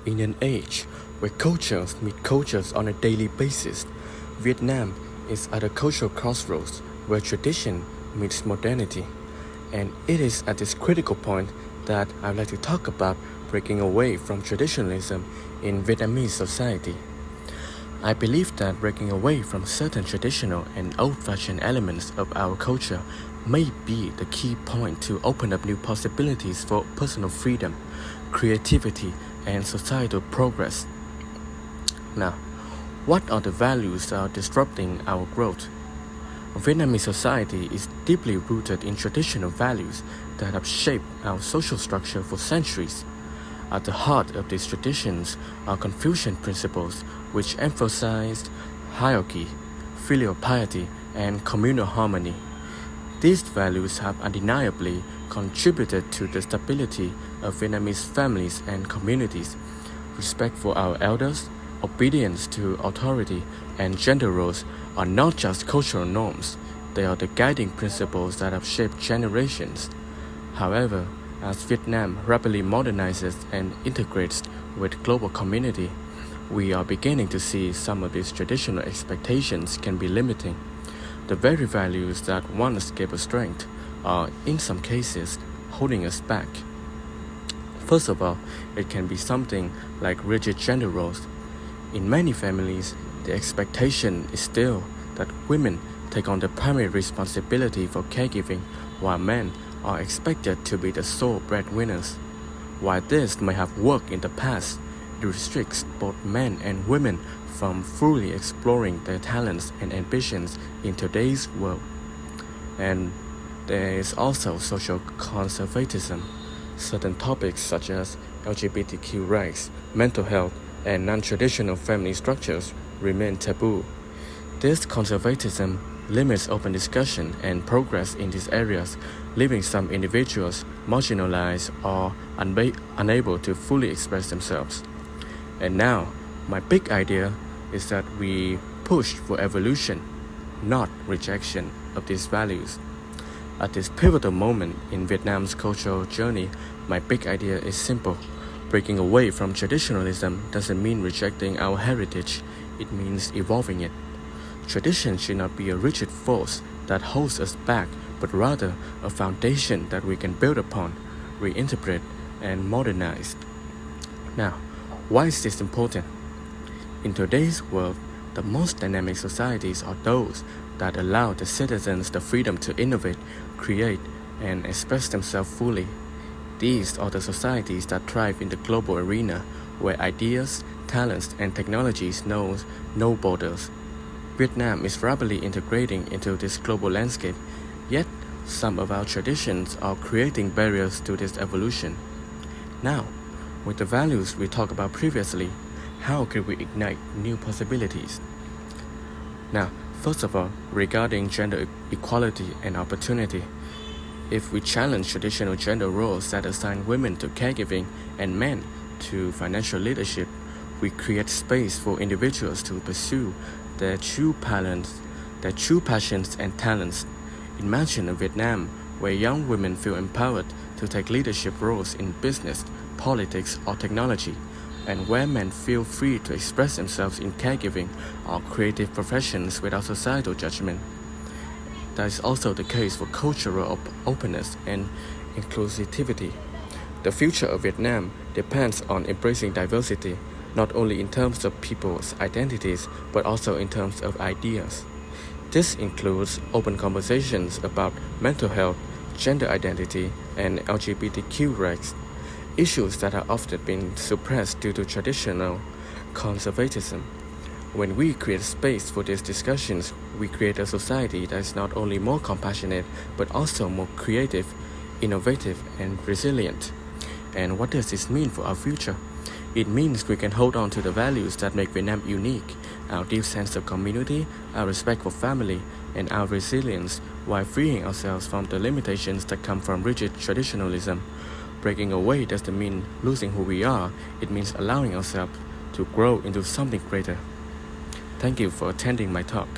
In an age where cultures meet cultures on a daily basis, Vietnam is at a cultural crossroads where tradition meets modernity. And it is at this critical point that I'd like to talk about breaking away from traditionalism in Vietnamese society. I believe that breaking away from certain traditional and old-fashioned elements of our culture may be the key point to open up new possibilities for personal freedom, creativity, and societal progress. Now, what are the values that are disrupting our growth? Vietnamese society is deeply rooted in traditional values that have shaped our social structure for centuries. At the heart of these traditions are Confucian principles which emphasized hierarchy, filial piety, and communal harmony. These values have undeniably contributed to the stability of Vietnamese families and communities. Respect for our elders, obedience to authority, and gender roles are not just cultural norms, they are the guiding principles that have shaped generations. However, as Vietnam rapidly modernizes and integrates with global community, we are beginning to see some of these traditional expectations can be limiting. The very values that once gave us strength are, in some cases, holding us back. First of all, it can be something like rigid gender roles. In many families, the expectation is still that women take on the primary responsibility for caregiving, while men are expected to be the sole breadwinners. While this may have worked in the past, it restricts both men and women from fully exploring their talents and ambitions in today's world. And there is also social conservatism. Certain topics such as LGBTQ rights, mental health, and non-traditional family structures remain taboo. This conservatism limits open discussion and progress in these areas, leaving some individuals marginalized or unable to fully express themselves. And now, my big idea is that we push for evolution, not rejection of these values. At this pivotal moment in Vietnam's cultural journey, my big idea is simple. Breaking away from traditionalism doesn't mean rejecting our heritage, it means evolving it. Tradition should not be a rigid force that holds us back, but rather a foundation that we can build upon, reinterpret, and modernize. Now, why is this important? In today's world, the most dynamic societies are those that allow the citizens the freedom to innovate, create, and express themselves fully. These are the societies that thrive in the global arena, where ideas, talents, and technologies know no borders. Vietnam is rapidly integrating into this global landscape, yet some of our traditions are creating barriers to this evolution. Now, with the values we talked about previously, how can we ignite new possibilities? Now, first of all, regarding gender equality and opportunity, if we challenge traditional gender roles that assign women to caregiving and men to financial leadership, we create space for individuals to pursue their true passions and talents. Imagine a Vietnam where young women feel empowered to take leadership roles in business, politics, or technology, and where men feel free to express themselves in caregiving or creative professions without societal judgment. That is also the case for cultural openness and inclusivity. The future of Vietnam depends on embracing diversity, not only in terms of people's identities, but also in terms of ideas. This includes open conversations about mental health, gender identity, and LGBTQ rights, issues that have often been suppressed due to traditional conservatism. When we create space for these discussions, we create a society that is not only more compassionate, but also more creative, innovative, and resilient. And what does this mean for our future? It means we can hold on to the values that make Vietnam unique, our deep sense of community, our respect for family, and our resilience, while freeing ourselves from the limitations that come from rigid traditionalism. Breaking away doesn't mean losing who we are, it means allowing ourselves to grow into something greater. Thank you for attending my talk.